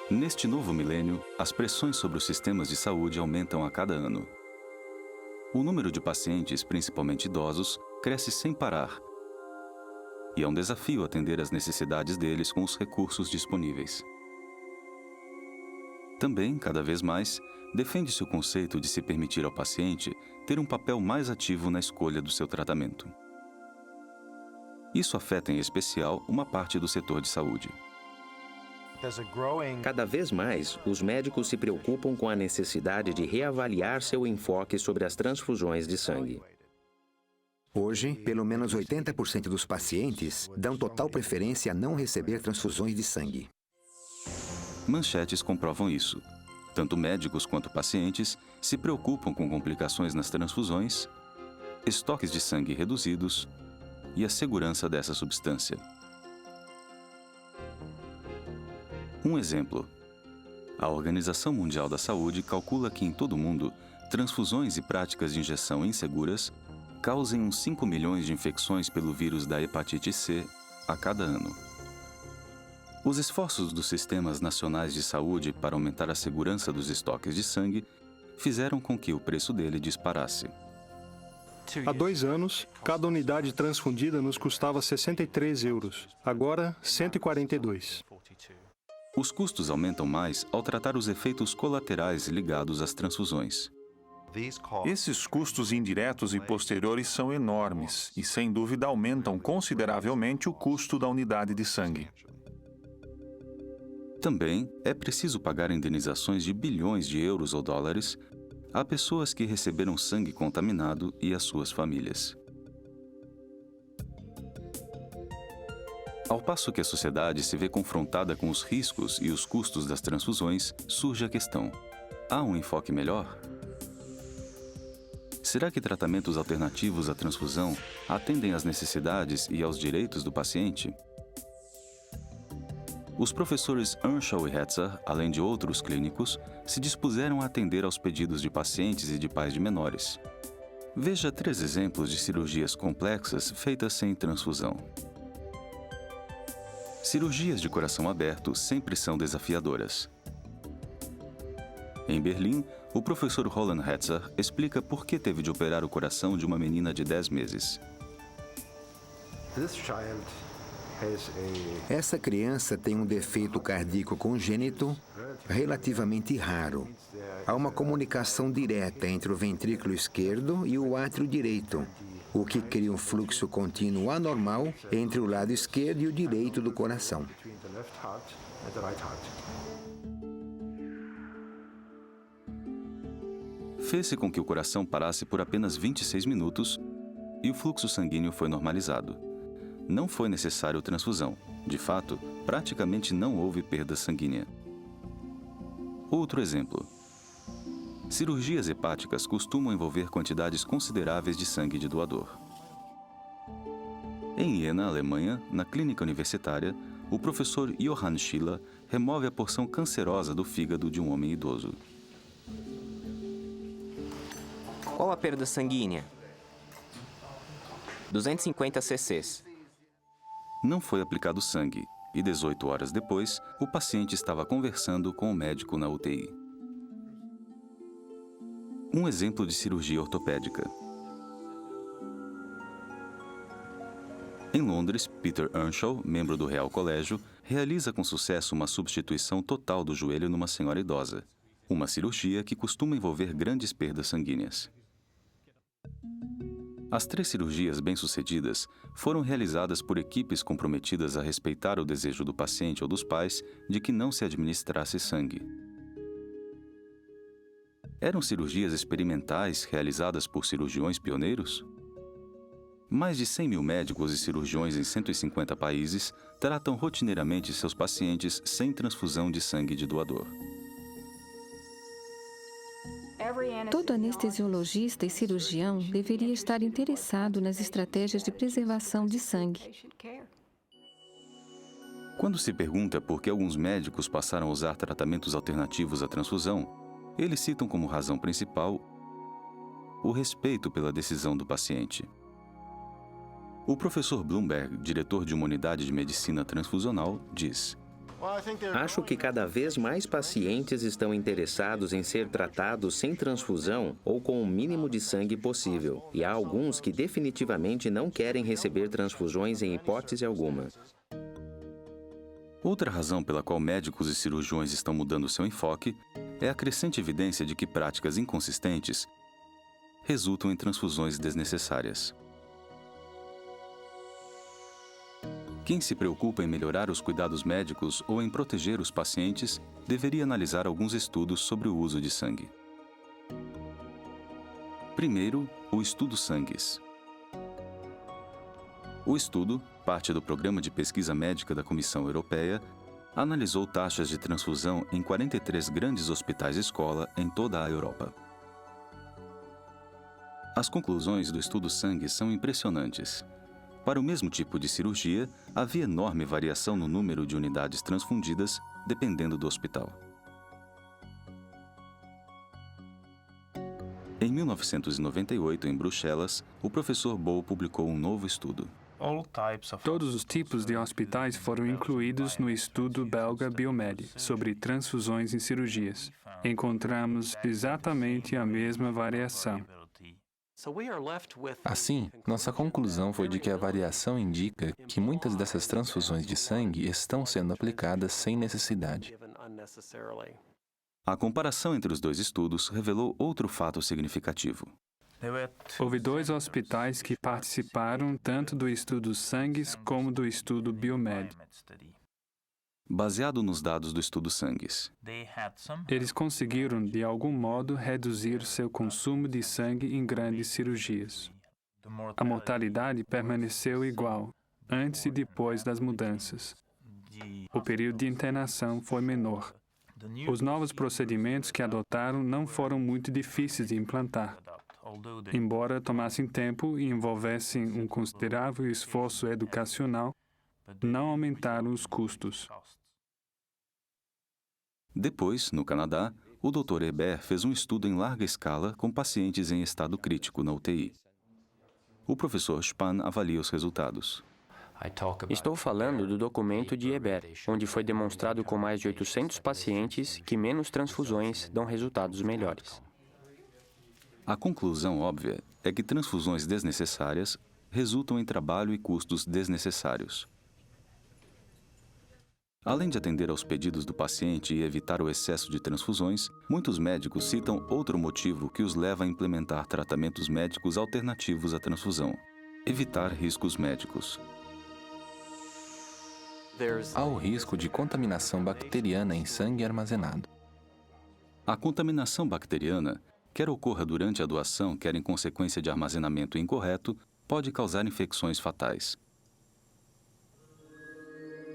Neste novo milênio, as pressões sobre os sistemas de saúde aumentam a cada ano. O número de pacientes, principalmente idosos, cresce sem parar. E é um desafio atender às necessidades deles com os recursos disponíveis. Também, cada vez mais, defende-se o conceito de se permitir ao paciente ter um papel mais ativo na escolha do seu tratamento. Isso afeta em especial uma parte do setor de saúde. Cada vez mais, os médicos se preocupam com a necessidade de reavaliar seu enfoque sobre as transfusões de sangue. Hoje, pelo menos 80% dos pacientes dão total preferência a não receber transfusões de sangue. Manchetes comprovam isso. Tanto médicos quanto pacientes se preocupam com complicações nas transfusões, estoques de sangue reduzidos e a segurança dessa substância. Um exemplo. A Organização Mundial da Saúde calcula que em todo o mundo, transfusões e práticas de injeção inseguras causem uns 5 milhões de infecções pelo vírus da hepatite C a cada ano. Os esforços dos sistemas nacionais de saúde para aumentar a segurança dos estoques de sangue fizeram com que o preço dele disparasse. Há 2 anos, cada unidade transfundida nos custava 63 euros. Agora, 142. Os custos aumentam mais ao tratar os efeitos colaterais ligados às transfusões. Esses custos indiretos e posteriores são enormes e, sem dúvida, aumentam consideravelmente o custo da unidade de sangue. Também é preciso pagar indenizações de bilhões de euros ou dólares a pessoas que receberam sangue contaminado e às suas famílias. Ao passo que a sociedade se vê confrontada com os riscos e os custos das transfusões, surge a questão: há um enfoque melhor? Será que tratamentos alternativos à transfusão atendem às necessidades e aos direitos do paciente? Os professores Earnshaw e Hetzer, além de outros clínicos, se dispuseram a atender aos pedidos de pacientes e de pais de menores. Veja 3 exemplos de cirurgias complexas feitas sem transfusão. Cirurgias de coração aberto sempre são desafiadoras. Em Berlim, o professor Roland Hetzer explica por que teve de operar o coração de uma menina de 10 meses. Essa criança tem um defeito cardíaco congênito relativamente raro. Há uma comunicação direta entre o ventrículo esquerdo e o átrio direito, o que cria um fluxo contínuo anormal entre o lado esquerdo e o direito do coração. Fez-se com que o coração parasse por apenas 26 minutos e o fluxo sanguíneo foi normalizado. Não foi necessário transfusão. De fato, praticamente não houve perda sanguínea. Outro exemplo. Cirurgias hepáticas costumam envolver quantidades consideráveis de sangue de doador. Em Iena, Alemanha, na clínica universitária, o professor Johann Schiller remove a porção cancerosa do fígado de um homem idoso. Qual a perda sanguínea? 250 cc's. Não foi aplicado sangue e 18 horas depois, o paciente estava conversando com o médico na UTI. Um exemplo de cirurgia ortopédica. Em Londres, Peter Earnshaw, membro do Real Colégio, realiza com sucesso uma substituição total do joelho numa senhora idosa, uma cirurgia que costuma envolver grandes perdas sanguíneas. As 3 cirurgias bem-sucedidas foram realizadas por equipes comprometidas a respeitar o desejo do paciente ou dos pais de que não se administrasse sangue. Eram cirurgias experimentais realizadas por cirurgiões pioneiros? Mais de 100 mil médicos e cirurgiões em 150 países tratam rotineiramente seus pacientes sem transfusão de sangue de doador. Todo anestesiologista e cirurgião deveria estar interessado nas estratégias de preservação de sangue. Quando se pergunta por que alguns médicos passaram a usar tratamentos alternativos à transfusão, eles citam como razão principal o respeito pela decisão do paciente. O professor Bloomberg, diretor de uma unidade de medicina transfusional, diz: Acho que cada vez mais pacientes estão interessados em ser tratados sem transfusão ou com o mínimo de sangue possível. E há alguns que definitivamente não querem receber transfusões em hipótese alguma. Outra razão pela qual médicos e cirurgiões estão mudando seu enfoque é a crescente evidência de que práticas inconsistentes resultam em transfusões desnecessárias. Quem se preocupa em melhorar os cuidados médicos ou em proteger os pacientes deveria analisar alguns estudos sobre o uso de sangue. Primeiro, o estudo Sangues. O estudo, parte do Programa de Pesquisa Médica da Comissão Europeia, analisou taxas de transfusão em 43 grandes hospitais-escola em toda a Europa. As conclusões do estudo Sangues são impressionantes. Para o mesmo tipo de cirurgia, havia enorme variação no número de unidades transfundidas, dependendo do hospital. Em 1998, em Bruxelas, o professor Bow publicou um novo estudo. Todos os tipos de hospitais foram incluídos no estudo belga Biomed sobre transfusões em cirurgias. Encontramos exatamente a mesma variação. Assim, nossa conclusão foi de que a variação indica que muitas dessas transfusões de sangue estão sendo aplicadas sem necessidade. A comparação entre os dois estudos revelou outro fato significativo. Houve 2 hospitais que participaram tanto do estudo Sangues como do estudo Biomed. Baseado nos dados do estudo Sangues, Eles conseguiram, de algum modo, reduzir seu consumo de sangue em grandes cirurgias. A mortalidade permaneceu igual, antes e depois das mudanças. O período de internação foi menor. Os novos procedimentos que adotaram não foram muito difíceis de implantar. Embora tomassem tempo e envolvessem um considerável esforço educacional, não aumentaram os custos. Depois, no Canadá, o Dr. Hebert fez um estudo em larga escala com pacientes em estado crítico na UTI. O professor Spahn avalia os resultados. Estou falando do documento de Hebert, onde foi demonstrado com mais de 800 pacientes que menos transfusões dão resultados melhores. A conclusão óbvia é que transfusões desnecessárias resultam em trabalho e custos desnecessários. Além de atender aos pedidos do paciente e evitar o excesso de transfusões, muitos médicos citam outro motivo que os leva a implementar tratamentos médicos alternativos à transfusão: evitar riscos médicos. Há o risco de contaminação bacteriana em sangue armazenado. A contaminação bacteriana, quer ocorra durante a doação, quer em consequência de armazenamento incorreto, pode causar infecções fatais.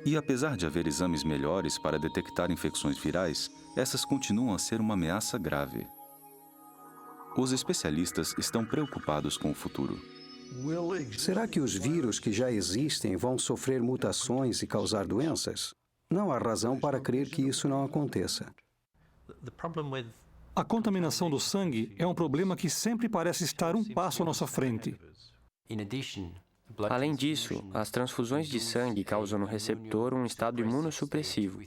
E apesar de haver exames melhores para detectar infecções virais, essas continuam a ser uma ameaça grave. Os especialistas estão preocupados com o futuro. Será que os vírus que já existem vão sofrer mutações e causar doenças? Não há razão para crer que isso não aconteça. A contaminação do sangue é um problema que sempre parece estar um passo à nossa frente. Além disso, as transfusões de sangue causam no receptor um estado imunossupressivo,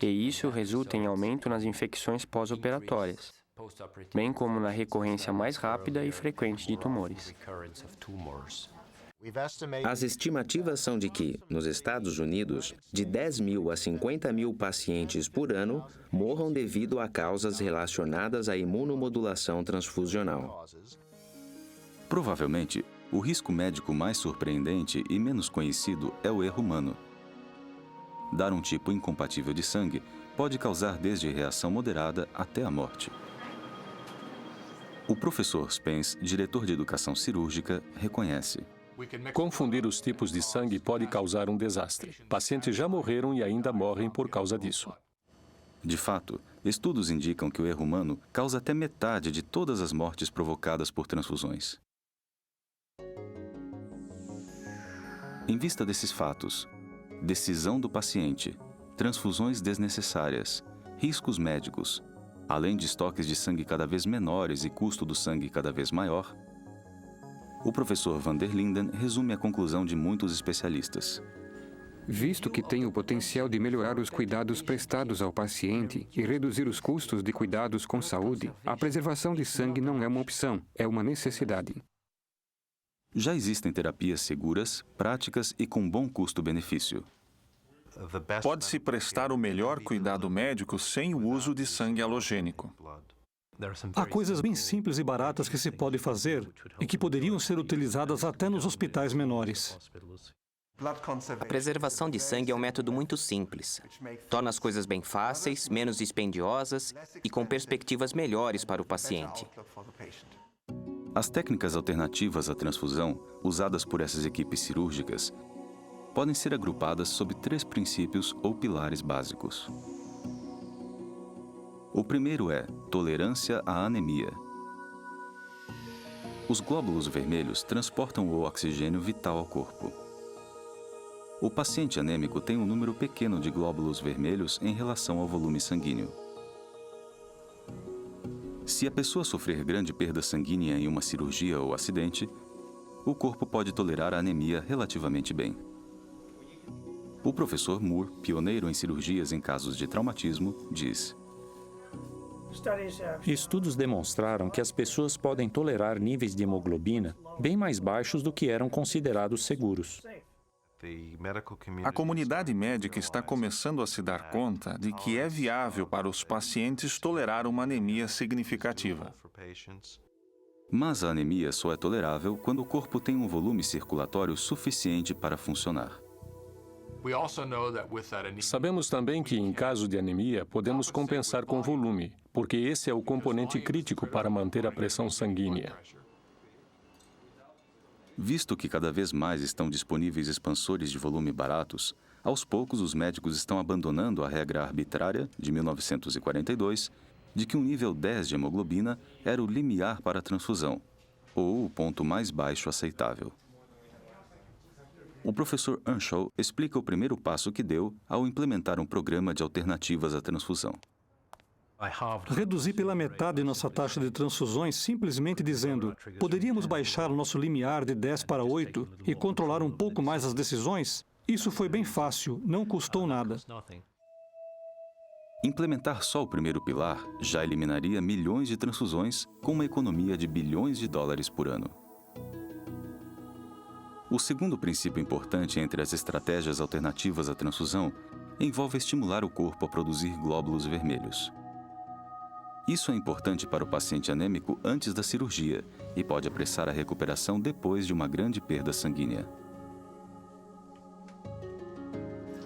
e isso resulta em aumento nas infecções pós-operatórias, bem como na recorrência mais rápida e frequente de tumores. As estimativas são de que, nos Estados Unidos, de 10 mil a 50 mil pacientes por ano morram devido a causas relacionadas à imunomodulação transfusional. Provavelmente, o risco médico mais surpreendente e menos conhecido é o erro humano. Dar um tipo incompatível de sangue pode causar desde reação moderada até a morte. O professor Spence, diretor de educação cirúrgica, reconhece: confundir os tipos de sangue pode causar um desastre. Pacientes já morreram e ainda morrem por causa disso. De fato, estudos indicam que o erro humano causa até metade de todas as mortes provocadas por transfusões. Em vista desses fatos, decisão do paciente, transfusões desnecessárias, riscos médicos, além de estoques de sangue cada vez menores e custo do sangue cada vez maior, o professor Van der Linden resume a conclusão de muitos especialistas. Visto que tem o potencial de melhorar os cuidados prestados ao paciente e reduzir os custos de cuidados com saúde, a preservação de sangue não é uma opção, é uma necessidade. Já existem terapias seguras, práticas e com bom custo-benefício. Pode-se prestar o melhor cuidado médico sem o uso de sangue halogênico. Há coisas bem simples e baratas que se pode fazer e que poderiam ser utilizadas até nos hospitais menores. A preservação de sangue é um método muito simples. Torna as coisas bem fáceis, menos dispendiosas e com perspectivas melhores para o paciente. As técnicas alternativas à transfusão, usadas por essas equipes cirúrgicas, podem ser agrupadas sob 3 princípios ou pilares básicos. O primeiro é tolerância à anemia. Os glóbulos vermelhos transportam o oxigênio vital ao corpo. O paciente anêmico tem um número pequeno de glóbulos vermelhos em relação ao volume sanguíneo. Se a pessoa sofrer grande perda sanguínea em uma cirurgia ou acidente, o corpo pode tolerar a anemia relativamente bem. O professor Moore, pioneiro em cirurgias em casos de traumatismo, diz: Estudos demonstraram que as pessoas podem tolerar níveis de hemoglobina bem mais baixos do que eram considerados seguros. A comunidade médica está começando a se dar conta de que é viável para os pacientes tolerar uma anemia significativa. Mas a anemia só é tolerável quando o corpo tem um volume circulatório suficiente para funcionar. Sabemos também que, em caso de anemia, podemos compensar com volume, porque esse é o componente crítico para manter a pressão sanguínea. Visto que cada vez mais estão disponíveis expansores de volume baratos, aos poucos os médicos estão abandonando a regra arbitrária, de 1942, de que um nível 10 de hemoglobina era o limiar para a transfusão, ou o ponto mais baixo aceitável. O professor Earnshaw explica o primeiro passo que deu ao implementar um programa de alternativas à transfusão. Reduzi pela metade nossa taxa de transfusões simplesmente dizendo: poderíamos baixar o nosso limiar de 10 para 8 e controlar um pouco mais as decisões? Isso foi bem fácil, não custou nada. Implementar só o primeiro pilar já eliminaria milhões de transfusões com uma economia de bilhões de dólares por ano. O segundo princípio importante entre as estratégias alternativas à transfusão envolve estimular o corpo a produzir glóbulos vermelhos. Isso é importante para o paciente anêmico antes da cirurgia e pode apressar a recuperação depois de uma grande perda sanguínea.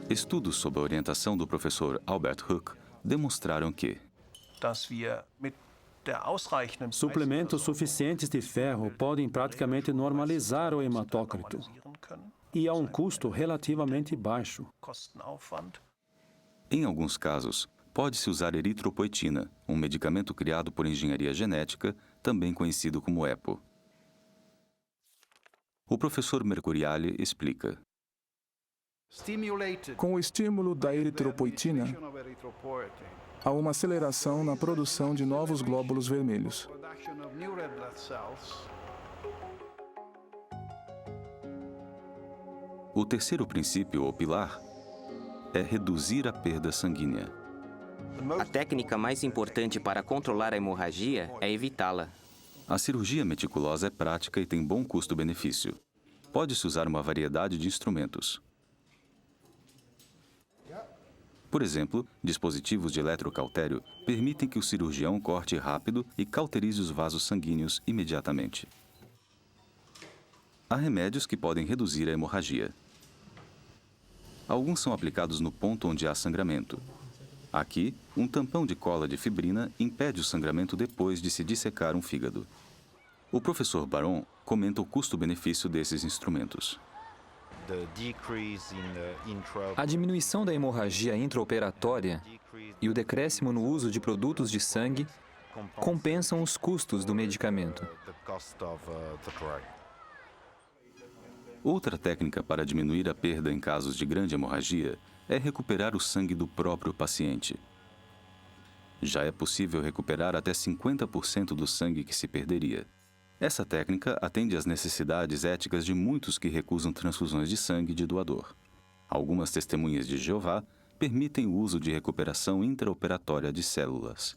Estudos sob a orientação do professor Albert Hook demonstraram que suplementos suficientes de ferro podem praticamente normalizar o hematócrito e a um custo relativamente baixo. Em alguns casos, pode-se usar eritropoetina, um medicamento criado por engenharia genética, também conhecido como EPO. O professor Mercuriali explica. Com o estímulo da eritropoetina, há uma aceleração na produção de novos glóbulos vermelhos. O terceiro princípio ou pilar é reduzir a perda sanguínea. A técnica mais importante para controlar a hemorragia é evitá-la. A cirurgia meticulosa é prática e tem bom custo-benefício. Pode-se usar uma variedade de instrumentos. Por exemplo, dispositivos de eletrocautério permitem que o cirurgião corte rápido e cauterize os vasos sanguíneos imediatamente. Há remédios que podem reduzir a hemorragia. Alguns são aplicados no ponto onde há sangramento. Aqui, um tampão de cola de fibrina impede o sangramento depois de se dissecar um fígado. O professor Baron comenta o custo-benefício desses instrumentos. A diminuição da hemorragia intraoperatória e o decréscimo no uso de produtos de sangue compensam os custos do medicamento. Outra técnica para diminuir a perda em casos de grande hemorragia é recuperar o sangue do próprio paciente. Já é possível recuperar até 50% do sangue que se perderia. Essa técnica atende às necessidades éticas de muitos que recusam transfusões de sangue de doador. Algumas testemunhas de Jeová permitem o uso de recuperação intraoperatória de células.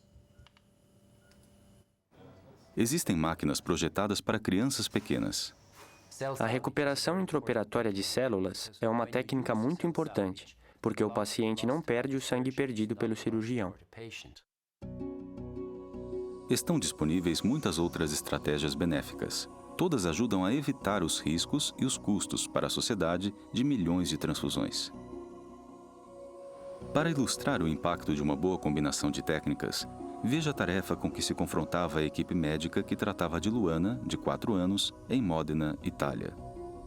Existem máquinas projetadas para crianças pequenas. A recuperação intraoperatória de células é uma técnica muito importante, porque o paciente não perde o sangue perdido pelo cirurgião. Estão disponíveis muitas outras estratégias benéficas. Todas ajudam a evitar os riscos e os custos para a sociedade de milhões de transfusões. Para ilustrar o impacto de uma boa combinação de técnicas, veja a tarefa com que se confrontava a equipe médica que tratava de Luana, de 4 anos, em Modena, Itália.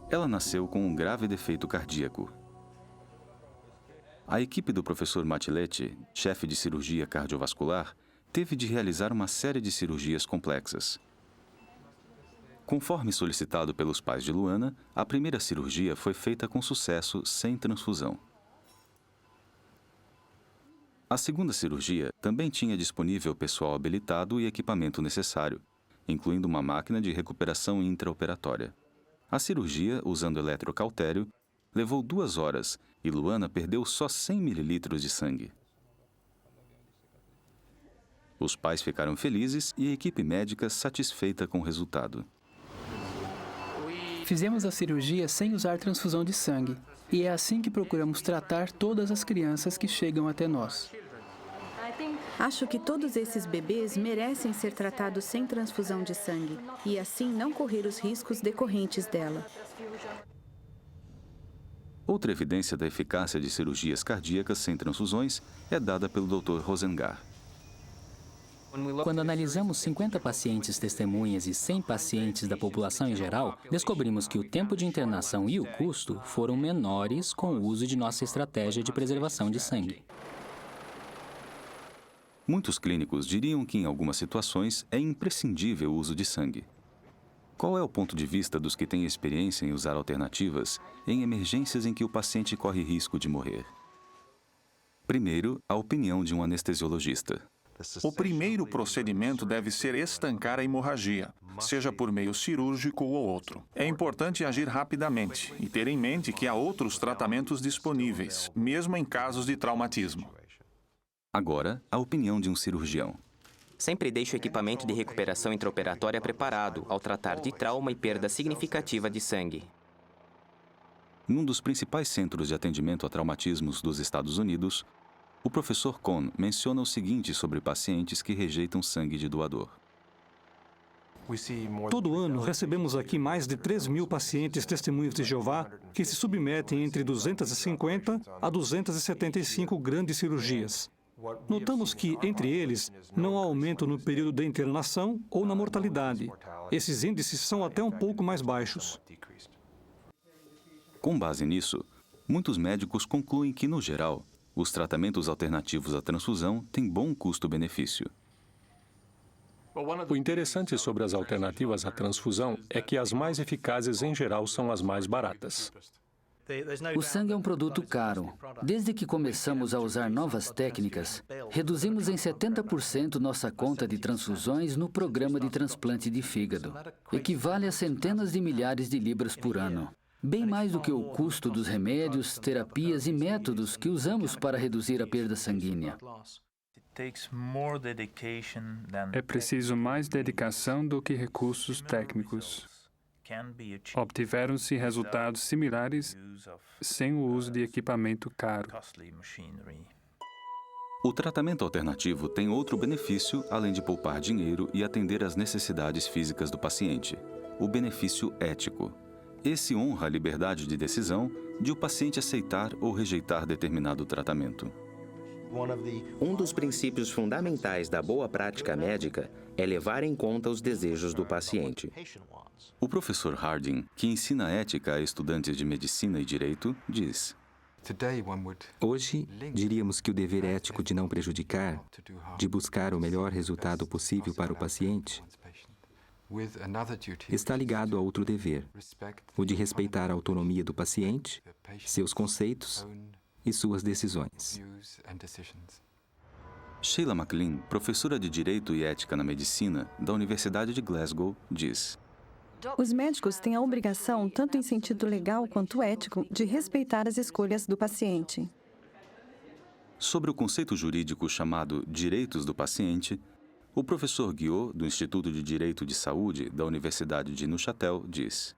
Ela nasceu com um grave defeito cardíaco. A equipe do professor Mattiletti, chefe de cirurgia cardiovascular, teve de realizar uma série de cirurgias complexas. Conforme solicitado pelos pais de Luana, a primeira cirurgia foi feita com sucesso, sem transfusão. A segunda cirurgia também tinha disponível pessoal habilitado e equipamento necessário, incluindo uma máquina de recuperação intraoperatória. A cirurgia, usando eletrocautério, levou 2 horas e Luana perdeu só 100 mililitros de sangue. Os pais ficaram felizes e a equipe médica satisfeita com o resultado. Fizemos a cirurgia sem usar transfusão de sangue, e é assim que procuramos tratar todas as crianças que chegam até nós. Acho que todos esses bebês merecem ser tratados sem transfusão de sangue, e assim não correr os riscos decorrentes dela. Outra evidência da eficácia de cirurgias cardíacas sem transfusões é dada pelo Dr. Rosengar. Quando analisamos 50 pacientes testemunhas e 100 pacientes da população em geral, descobrimos que o tempo de internação e o custo foram menores com o uso de nossa estratégia de preservação de sangue. Muitos clínicos diriam que, em algumas situações, é imprescindível o uso de sangue. Qual é o ponto de vista dos que têm experiência em usar alternativas em emergências em que o paciente corre risco de morrer? Primeiro, a opinião de um anestesiologista. O primeiro procedimento deve ser estancar a hemorragia, seja por meio cirúrgico ou outro. É importante agir rapidamente e ter em mente que há outros tratamentos disponíveis, mesmo em casos de traumatismo. Agora, a opinião de um cirurgião. Sempre deixe o equipamento de recuperação intraoperatória preparado ao tratar de trauma e perda significativa de sangue. Num dos principais centros de atendimento a traumatismos dos Estados Unidos, o professor Kohn menciona o seguinte sobre pacientes que rejeitam sangue de doador. Todo ano, recebemos aqui mais de 3.000 pacientes testemunhas de Jeová que se submetem entre 250 a 275 grandes cirurgias. Notamos que, entre eles, não há aumento no período de internação ou na mortalidade. Esses índices são até um pouco mais baixos. Com base nisso, muitos médicos concluem que, no geral, os tratamentos alternativos à transfusão têm bom custo-benefício. O interessante sobre as alternativas à transfusão é que as mais eficazes, em geral, são as mais baratas. O sangue é um produto caro. Desde que começamos a usar novas técnicas, reduzimos em 70% nossa conta de transfusões no programa de transplante de fígado. Equivale a centenas de milhares de libras por ano. Bem mais do que o custo dos remédios, terapias e métodos que usamos para reduzir a perda sanguínea. É preciso mais dedicação do que recursos técnicos. Obtiveram-se resultados similares sem o uso de equipamento caro. O tratamento alternativo tem outro benefício, além de poupar dinheiro e atender às necessidades físicas do paciente: o benefício ético. Esse honra a liberdade de decisão de o paciente aceitar ou rejeitar determinado tratamento. Um dos princípios fundamentais da boa prática médica é levar em conta os desejos do paciente. O professor Harding, que ensina ética a estudantes de medicina e direito, diz: Hoje, diríamos que o dever ético de não prejudicar, de buscar o melhor resultado possível para o paciente, está ligado a outro dever, o de respeitar a autonomia do paciente, seus conceitos e suas decisões. Sheila McLean, professora de Direito e Ética na Medicina da Universidade de Glasgow, diz: Os médicos têm a obrigação, tanto em sentido legal quanto ético, de respeitar as escolhas do paciente. Sobre o conceito jurídico chamado direitos do paciente, o professor Guiot, do Instituto de Direito de Saúde da Universidade de Neuchâtel, diz: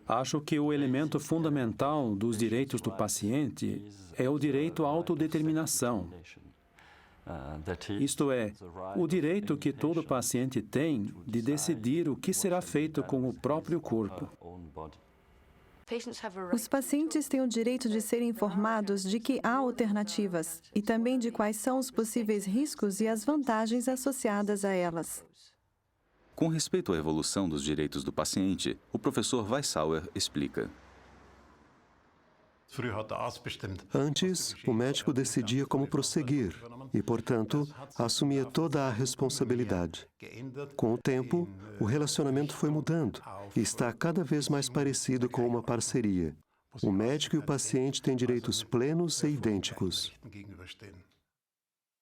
Acho que o elemento fundamental dos direitos do paciente é o direito à autodeterminação. Isto é, o direito que todo paciente tem de decidir o que será feito com o próprio corpo. Os pacientes têm o direito de serem informados de que há alternativas e também de quais são os possíveis riscos e as vantagens associadas a elas. Com respeito à evolução dos direitos do paciente, o professor Weissauer explica. Antes, o médico decidia como prosseguir e, portanto, assumia toda a responsabilidade. Com o tempo, o relacionamento foi mudando e está cada vez mais parecido com uma parceria. O médico e o paciente têm direitos plenos e idênticos.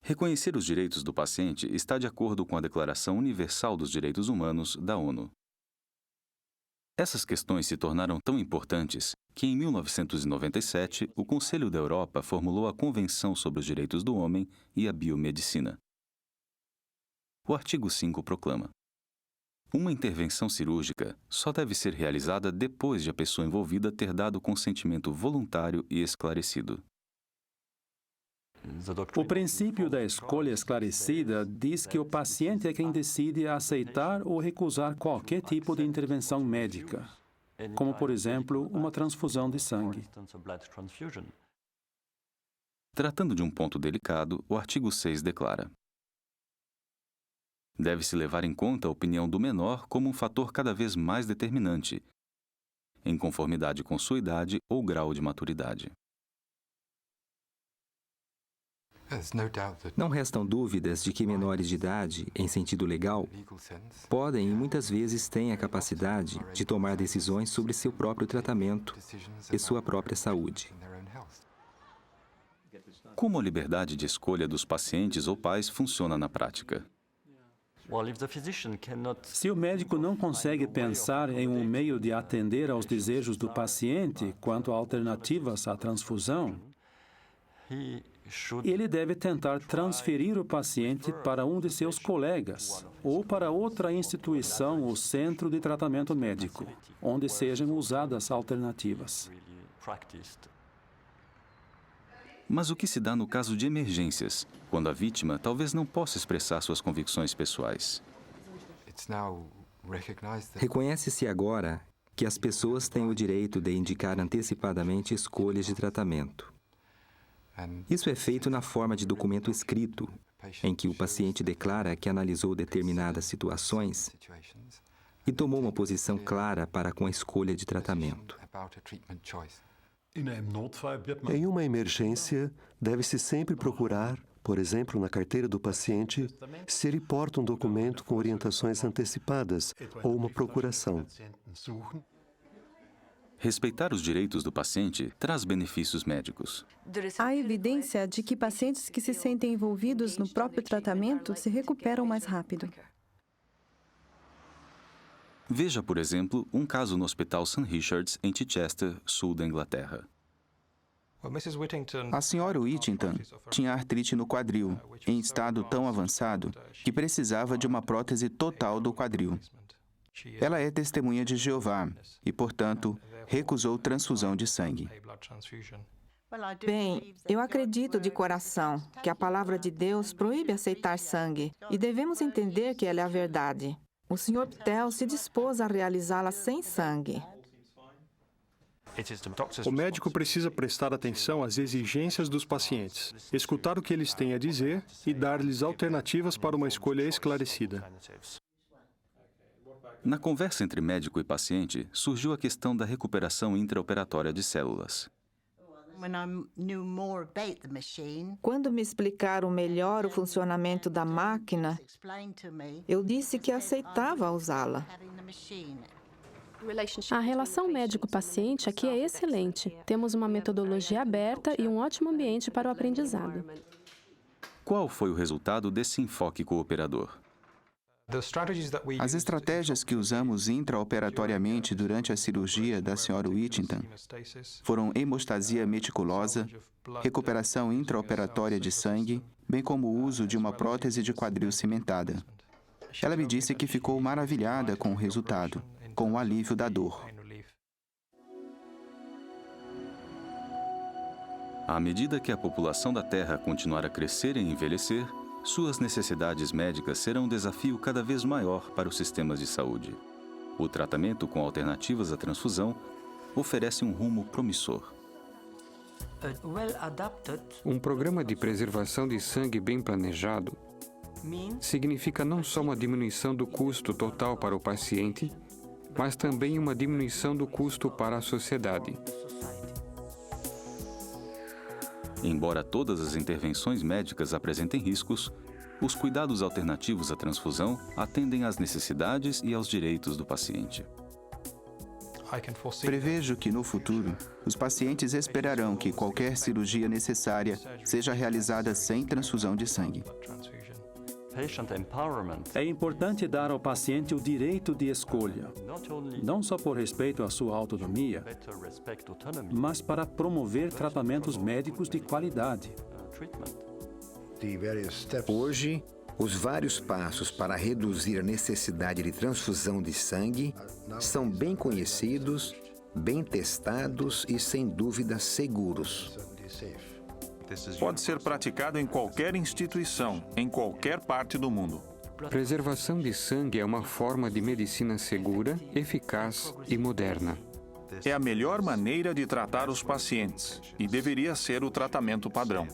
Reconhecer os direitos do paciente está de acordo com a Declaração Universal dos Direitos Humanos da ONU. Essas questões se tornaram tão importantes que, em 1997, o Conselho da Europa formulou a Convenção sobre os Direitos do Homem e a Biomedicina. O artigo 5 proclama: uma intervenção cirúrgica só deve ser realizada depois de a pessoa envolvida ter dado consentimento voluntário e esclarecido. O princípio da escolha esclarecida diz que o paciente é quem decide aceitar ou recusar qualquer tipo de intervenção médica, como, por exemplo, uma transfusão de sangue. Tratando de um ponto delicado, o artigo 6 declara: deve-se levar em conta a opinião do menor como um fator cada vez mais determinante, em conformidade com sua idade ou grau de maturidade. Não restam dúvidas de que menores de idade, em sentido legal, podem e muitas vezes têm a capacidade de tomar decisões sobre seu próprio tratamento e sua própria saúde. Como a liberdade de escolha dos pacientes ou pais funciona na prática? Se o médico não consegue pensar em um meio de atender aos desejos do paciente quanto a alternativas à transfusão, ele deve tentar transferir o paciente para um de seus colegas ou para outra instituição ou centro de tratamento médico, onde sejam usadas alternativas. Mas o que se dá no caso de emergências, quando a vítima talvez não possa expressar suas convicções pessoais? Reconhece-se agora que as pessoas têm o direito de indicar antecipadamente escolhas de tratamento. Isso é feito na forma de documento escrito, em que o paciente declara que analisou determinadas situações e tomou uma posição clara para com a escolha de tratamento. Em uma emergência, deve-se sempre procurar, por exemplo, na carteira do paciente, se ele porta um documento com orientações antecipadas ou uma procuração. Respeitar os direitos do paciente traz benefícios médicos. Há evidência de que pacientes que se sentem envolvidos no próprio tratamento se recuperam mais rápido. Veja, por exemplo, um caso no Hospital St. Richard's, em Chichester, sul da Inglaterra. A senhora Whittington tinha artrite no quadril, em estado tão avançado que precisava de uma prótese total do quadril. Ela é testemunha de Jeová e, portanto, recusou transfusão de sangue. Bem, eu acredito de coração que a palavra de Deus proíbe aceitar sangue e devemos entender que ela é a verdade. O Sr. Ptell se dispôs a realizá-la sem sangue. O médico precisa prestar atenção às exigências dos pacientes, escutar o que eles têm a dizer e dar-lhes alternativas para uma escolha esclarecida. Na conversa entre médico e paciente, surgiu a questão da recuperação intraoperatória de células. Quando me explicaram melhor o funcionamento da máquina, eu disse que aceitava usá-la. A relação médico-paciente aqui é excelente. Temos uma metodologia aberta e um ótimo ambiente para o aprendizado. Qual foi o resultado desse enfoque cooperador? As estratégias que usamos intraoperatoriamente durante a cirurgia da Sra. Whittington foram hemostasia meticulosa, recuperação intraoperatória de sangue, bem como o uso de uma prótese de quadril cimentada. Ela me disse que ficou maravilhada com o resultado, com o alívio da dor. À medida que a população da Terra continuar a crescer e envelhecer, suas necessidades médicas serão um desafio cada vez maior para os sistemas de saúde. O tratamento com alternativas à transfusão oferece um rumo promissor. Um programa de preservação de sangue bem planejado significa não só uma diminuição do custo total para o paciente, mas também uma diminuição do custo para a sociedade. Embora todas as intervenções médicas apresentem riscos, os cuidados alternativos à transfusão atendem às necessidades e aos direitos do paciente. Prevejo que, no futuro, os pacientes esperarão que qualquer cirurgia necessária seja realizada sem transfusão de sangue. É importante dar ao paciente o direito de escolha, não só por respeito à sua autonomia, mas para promover tratamentos médicos de qualidade. Hoje, os vários passos para reduzir a necessidade de transfusão de sangue são bem conhecidos, bem testados e, sem dúvida, seguros. Pode ser praticado em qualquer instituição, em qualquer parte do mundo. Preservação de sangue é uma forma de medicina segura, eficaz e moderna. É a melhor maneira de tratar os pacientes e deveria ser o tratamento padrão.